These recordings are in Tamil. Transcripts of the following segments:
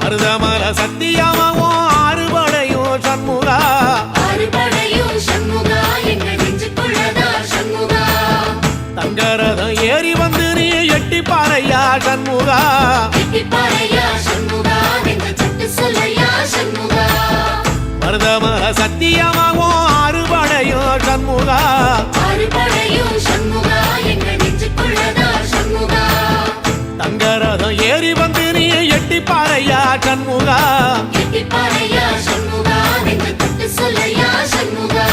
மருதமல சத்தியமாவோ அறுபடையும் சண்முகா அறுபடையும் சண்முகா எங்க நெஞ்சுக்குள்ளதா சண்முகா தங்கரதம் ஏறி வந்து நீ எட்டி பாறையா சண்முகா எட்டி பாறையா சண்முகா எங்க சட்டு சொல்லையா சண்முகா மருதமல சத்தியமாவோ அறுபடையும் சண்முகா அறுபடையும் சண்முகா எங்க நெஞ்சுக்குள்ளதா சண்முகா தங்கரதம் ஏறி வந்து நீ எட்டி பாறையா சண்முகா எட்டி பாறையா சண்முகா எங்க சட்டு சொல்லையா சண்முகா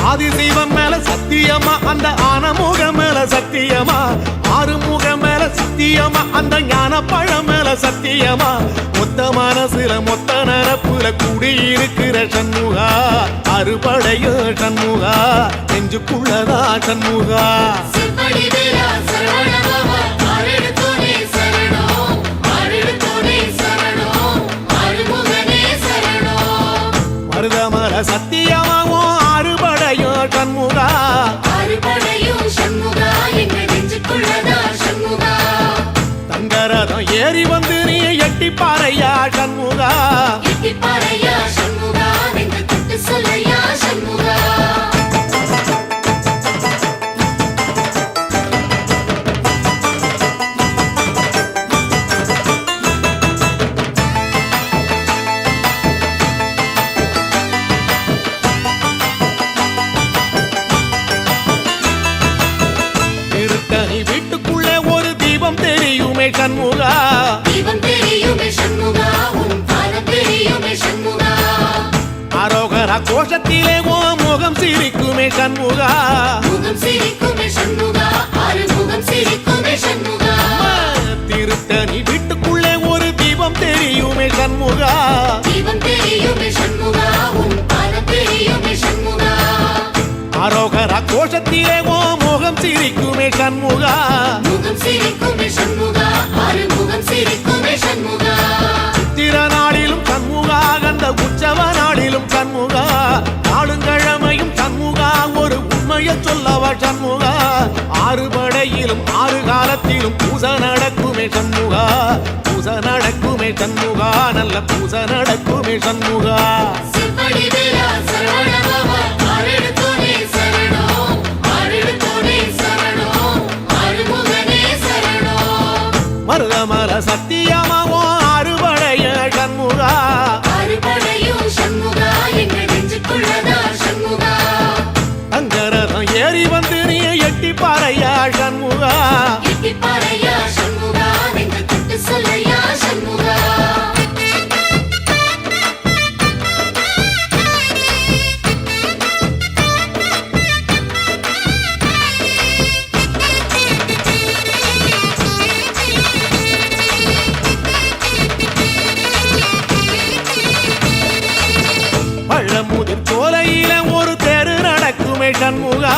ஆதிசைவம் மேல சத்தியமா அந்த ஆனமுகம் மேல சத்தியமா ஆறுமுகம் மேல சத்தியமா அந்த ஞான பழம் மேல சத்தியமா மொத்த மனசுல மொத்த நரப்புல குடியிருக்கிற சண்முகா அறுபடையோ சண்முகா நெஞ்சுக்குள்ளதா சண்முகா சிவடி வீரா சரவணபவா ஆரெடுத்தோனே சரணம் ஆரெடுத்தோனே சரணம் ஆறுமுகனே சரணம் மருதமல சத்தியமாவோ அறுபடையோ சண்முகா அறுபடையும் சண்முகா எங்க நெஞ்சுக்குள்ளதா சண்முகா தங்கரதம் ஏறி வந்து நீ எட்டி பாறையா சண்முகா எட்டி பாறையா சண்முகா எங்க சட்டு சொல்லையா சண்முகா திருத்தணி வீட்டுக்குள்ளே ஒரு தீபம் தெரியுமே சண்முகா தீபம் தெரியுமே சண்முகா உன் பாதம் தெரியுமே சண்முகா அரோகரா கோஷத்திலே ஓ முகம் சிரிக்குமே சண்முகா முகம் சிரிக்குமே சண்முகா ஆறுமுகம் சிரிக்குமே சண்முகா திருத்தணி வீட்டுக்குள்ளே ஒரு தீபம் தெரியுமே சண்முகா தீபம் தெரியுமே சண்முகா உன் பாதம் தெரியுமே சண்முகா அரோகரா கோஷத்திலே ஓ முகம் சிரிக்குமே சண்முகா முகம் சிரிக்குமே சண்முகா ஆறுமுகம் சிரிக்குமே சண்முகா சித்திர நாளிலும் சண்முகா கந்த உற்சவ நாளிலும் சண்முகா நாளுங்கிழமையும் சண்முகா ஒரு உண்மையை சொல்லவா சண்முகா ஆறுபடையிலும் ஆறு காலத்திலும் பூசை நடக்குமே சண்முகா பூசை நடக்குமே சண்முகா நல்ல பூசை நடக்குமே சண்முகா சிவடி வீரா சரவணபவா ஆரெடுத்தோனே சரணம் ஆரெடுத்தோனே சரணம் ஆறுமுகனே சரணம் மருதமல சத்தியமாவோ அறுபடைய சண்முகா அறுபடையும் சண்முகா எங்க நெஞ்சுக்குள்ளதா சண்முகா தங்கரதம் ஏறி வந்து நீ எட்டி பாறையா சண்முகா எட்டி பாறையா சண்முகா எங்க சட்டு சொல்லையா சண்முகா பழமுதிர் சோலையில ஒரு தெரு நடக்குமே சண்முகா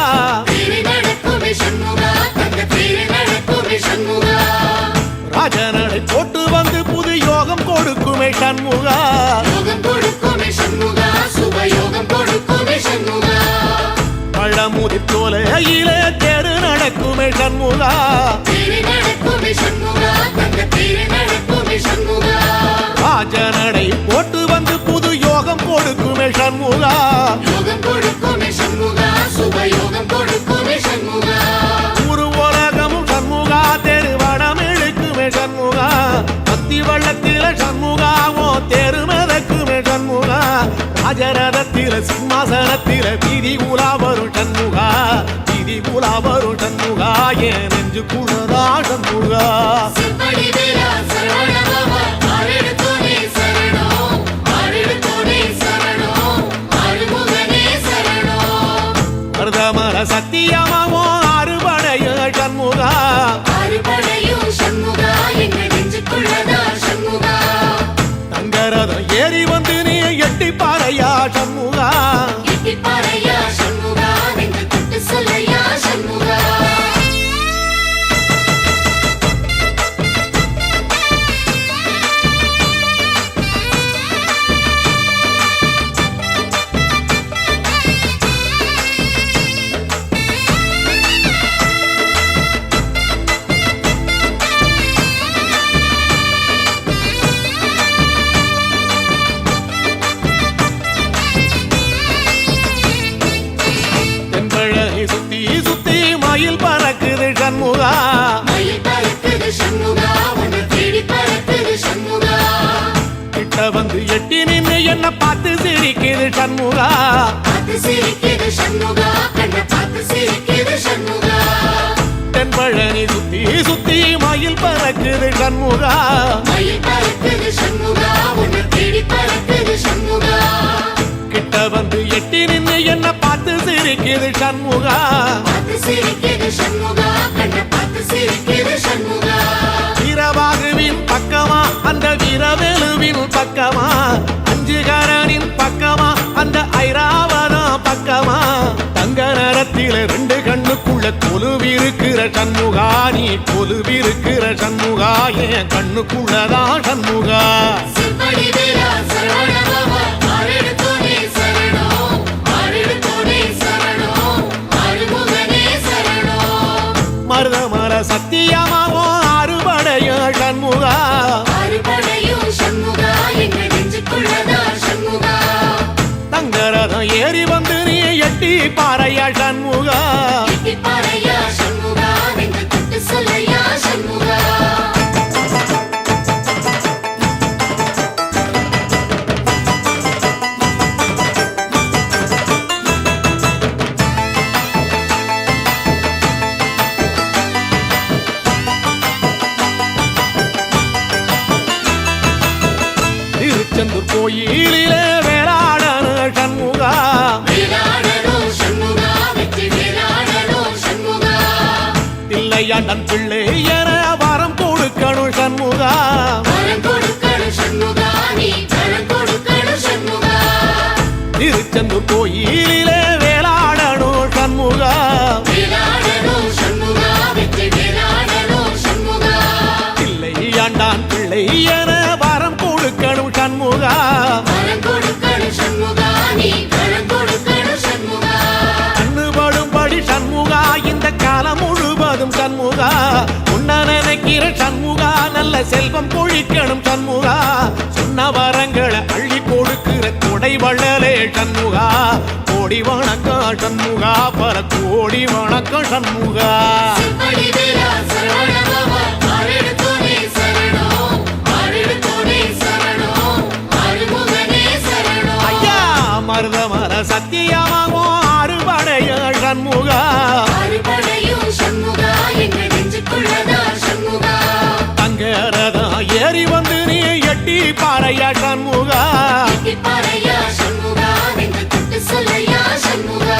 தேரு நடக்குமே சண்முகா தங்க தேரு நடக்குமே சண்முகா ராஜனடை போட்டு வந்து புது யோகம் கொடுக்குமே சண்முகா யோகம் கொடுக்குமே சண்முகா சுபயோகம் கொடுக்குமே சண்முகா பழமுதிர் சோலையில தெரு நடக்குமே சண்முகா தேரு நடக்குமே சண்முகா தங்க தேரு நடக்குமே சண்முகா ராஜனடை போட்டு வந்து புது யோகம் கொடுக்குமே சண்முகா யோகம் கொடுக்குமே சண்முகா சுபயோகம் கொடுக்குமே சண்முகா ஒரு உலகமும் சண்முகா தெருவடம் இழுக்குமே சண்முகா பத்தி வள்ளத்தில சண்முகாவோ தெரு மிதக்குமே சண்முகா ராஜரதத்தில சிம்மாசனத்தில வீதி உலா வரும் சண்முகா வீதி உலா வரும் சண்முகா என் நெஞ்சு குளரா சண்முகா சிவடி வீரா சரவணபவா ஆரெடுத்தோனே சரணம் ஆரெடுத்தோனே சரணம் ஆறுமுகனே சரணம் மருதமல சத்தியமாவோ அறுபடைய சண்முகா அறுபடையும் சண்முகா எங்க நெஞ்சுக்குள்ளதா சண்முகா தங்கரதம் ஏறி வந்து நீ எட்டி பாறையா சண்முகா எட்டி பாறையா சண்முகா எங்க சட்டு சொல்லையா சண்முகா கிட்ட வந்து எட்டி நின்னு என்ன பார்த்து சிரிக்குது சண்முகா. பார்த்து சிரிக்குது சண்முகா, கண்ணை பார்த்து சிரிக்குது சண்முகா. தென்பழனி சுத்தி சுத்தி மயில் பறக்குது சண்முகா. மயில் பறக்குது சண்முகா, உன்னை தேடி பறக்குது சண்முகா. கிட்ட வந்து எட்டி நின்னு என்ன பார்த்து சிரிக்குது சண்முகா. பார்த்து சிரிக்குது சண்முகா, கண்ணை பார்த்து சிரிக்குது சண்முகா. வீரபாகுவின் பக்கமா அந்த வீரவேலுவின் பக்கமா, அஞ்சுகரனின் பக்கமா அந்த ஐராவதம் பக்கமா, தங்க நேரத்தில ரெண்டு கண்ணுக்குள்ள கொலுவிருக்கிற சண்முகா. நீ கொலுவிருக்கிற சண்முகா, என் கண்ணுக்குள்ளதான் சண்முகா. சிம்படி வீரா சரவண பவா, ஆறெடுத்தோனே சரணம், ஆறெடுத்தோனே சரணம், ஆறுமுகனே சரணம். மருதமர சத்தியமாவோ அறுபடைய சண்முகா. அறுபடையும் சண்முகா, எங்க நெஞ்சுக்குள்ளதா சண்முகா. தங்கரதம் ஏறி வந்து நீ எட்டி பாறையா சண்முகா. எட்டி பாறையா சண்முகா, நெஞ்சு தொட்டு சொல்லையா சண்முகா. திருச்செந்தூர் கோயிலிலே வேளாடன சண்முகா. வேலாடணும் சண்முகா, வெற்றி வேலாடணும் சண்முகா. பிள்ளையாண்டன் பிள்ளை என வரம் கொடுக்கணும் சண்முகா. வரம் கொடுக்கணும் சண்முகா, நீ வரம் கொடுக்கணும் சண்முகா. திருச்செந்தூர் கோயிலிலே வேளாடணும் சண்முகா. வேலாடணும் சண்முகா, வெற்றி வேலாடணும் சண்முகா. பிள்ளையாண்டான் பிள்ளை என வரம் கொடுக்கணும் சண்முகா. வரம் கொடுக்கணும் சண்முகா, நீ வரம் கொடுக்கணும் சண்முகா. கண்ணுபடும்படி சண்முகா, இந்த காலம் முழுவதும் சண்முகா. உன்ன நினைக்கிற சண்முகா, நல்ல செல்வம் பொழிக்கணும் சண்முகா. சொன்ன வரங்களை அள்ளி கொடுக்கிற கொடை வள்ளலே சண்முகா. கோடி வணக்கம் சண்முகா, பல கோடி வணக்கம் சண்முகா. சிம்படி வீரா சரவண பவா, ஆறெடுத்தோனே சரணம், ஆறெடுத்தோனே சரணம், ஆறுமுகனே சரணம். ஐயா மருதமர சத்தியமாவோ அறுபடைய சண்முகா. அறுபடையும் சண்முகா, எங்க நெஞ்சுக்குள்ளதா சண்முகா. தங்கரதம் ஏறி வந்து நீ எட்டி பாறையா சண்முகா. எட்டி பாறையா சண்முகா, நெஞ்சு தொட்டு சொல்லையா சண்முகா.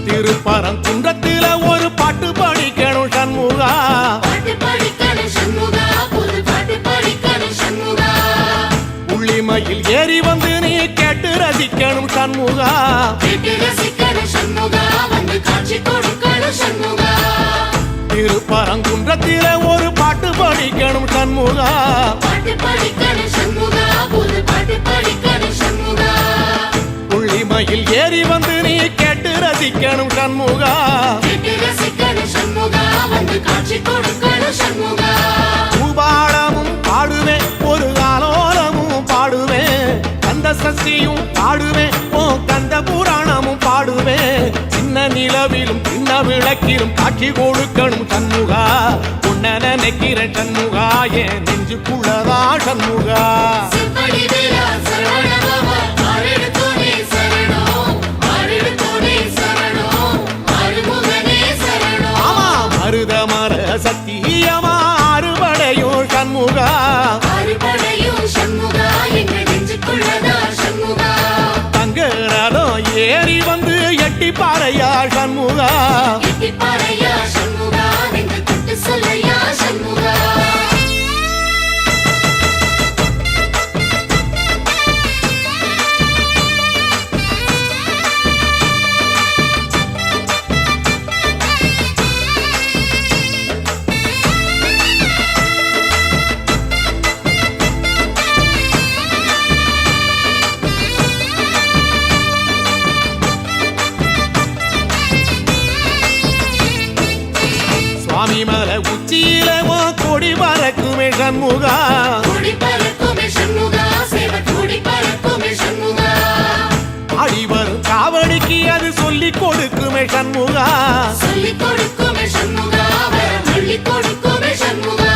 திருப்பரங்குன்றத்தில ஒரு பாட்டு படிக்கணும் சண்முகா. பாட்டு படிக்கணும் சண்முகா, புது பாட்டு படிக்கணும் சண்முகா. உள்ளிமையில் ஏறி வந்து நீ கேட்டு ரசிக்கணும் சண்முகா. கேட்டு ரசிக்கணும் சண்முகா, வந்து காட்சி கொடுக்கணும் சண்முகா. திருப்பரங்குன்றத்தில ஒரு பாட்டு படிக்கணும் சண்முகா. பாட்டு படிக்கணும் சண்முகா, புது பாட்டு படிக்கணும் சண்முகா. உள்ளிமையில் ஏறி வந்து நீ கேட்டு ரசிக்கணும் சண்முகா. கேட்டு ரசிக்கணும் சண்முகா, வந்து காட்சி கொடுக்கணும் சண்முகா. பூபாளமும் பாடுவேன், ஒரு ஆலோலமும் பாடுவேன், கந்த சஷ்டியும் பாடுவேன், ஓ கந்த புராணமும் பாடுவேன். சின்ன நிலவிலும் சின்ன விளக்கிலும் காட்சி கொடுக்கணும் சண்முகா. உன்ன நினைக்கிற சண்முகா, என் நெஞ்சுக்குள்ளதா சண்முகா. சிம்படி வீரா சரவண பவா, ஆறெடுத்தோனே சரணம், ஆறெடுத்தோனே சரணம், ஆறுமுகனே சரணம். ஆமா மருதமர சத்தியமா அறுபடையும் சண்முகா. அறுபடையும் சண்முகா, எங்க நெஞ்சுக்குள்ளதா சண்முகா. தங்கரதம் ஏறி வந்து எட்டி பாறையா சண்முகா. எட்டி பாறையா சண்முகா, நெஞ்சு தொட்டு சொல்லையா சண்முகா. சுவாமி மலை உச்சியில கொடி பறக்குமே சண்முகா கொடி பறக்குமே சண்முகா சேவ கொடி பறக்குமே சண்முகா ஆடி வரும் காவடிக்கு அது சொல்லி கொடுக்குமே சண்முகா சொல்லி கொடுக்குமே சண்முகா வரம் அள்ளி கொடுக்குமே சண்முகா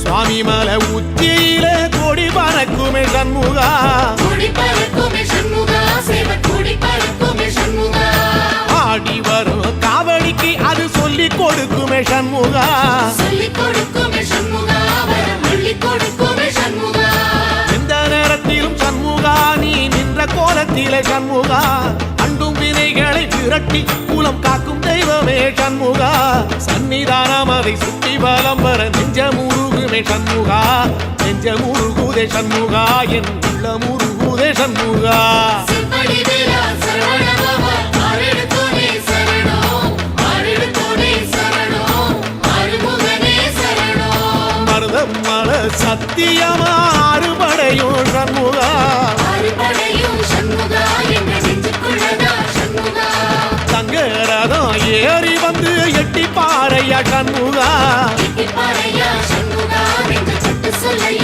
சுவாமி மலை உச்சியில கொடி பறக்குமே சண்முகா கொடி பறக்குமே சண்முகா சேவ கொடி பறக்குமே சண்முகா ஆடி வரும் காவடிக்கு அது சொல்லி கொடுக்குமே சண்முகா சொல்லி கொடுக்குமே சண்முகா வரம் அள்ளி கொடுக்குமே சண்முகா எந்த நேரத்திலும் சண்முகா நீ நின்ற கோலத்திலே சண்முகா அண்டும் வினைகளை விரட்டி குலம் காக்கும் தெய்வமே சண்முகா சன்னிதானம் அதை சுற்றி பலம் வர நெஞ்ச முருகுமே சண்முகா நெஞ்ச முருகுதே சண்முகா என் உள்ள முருகுதே சண்முகா சிப்படி வீரா சரவணபவா ஆரெடுத்தோனே சரணம் ஆரெடுத்தோனே சரணம் ஆறுமுகனே சரணம் மருதம் மல சத்தியமா அறுபடையும் சண்முகா ஆறுபடையும் சண்முகா என்ற நெஞ்சுக்குள்ளதா சண்முகா தங்கரதம் ஏறி வந்து எட்டி பாறையா சண்முகா பாறையா சண்முகா நெஞ்சு சட்டு சொல்லையா